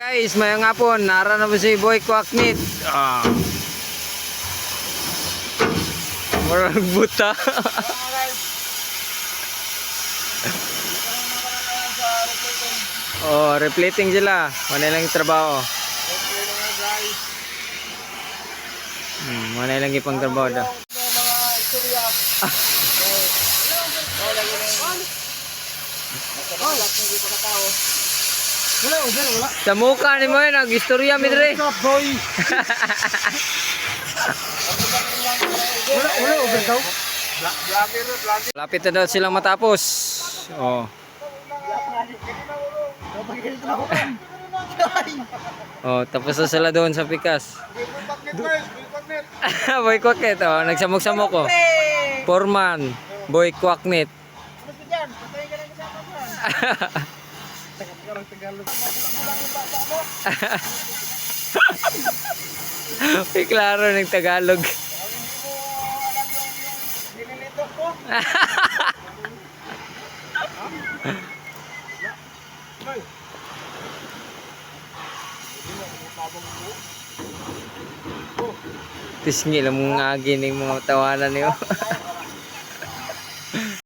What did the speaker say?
Guys, mayang hapon, nara na po si Boy Kwaknit. Marang buta. Oh, replating sila. Wala lang yung trabaho. Wala lang ipang trabaho daw. Sa mukha ni mo yun, nag-istorya mi dre. Lapit na daw silang matapos. Oh. Oh, tapos na sila doon sa pikas. Boy Kwaknit, oh, nagsamok-samok ko. Foreman, Boy Kwaknit. May klaro ng Tagalog. Tisngil ang mga agi ng mga tawanan niyo.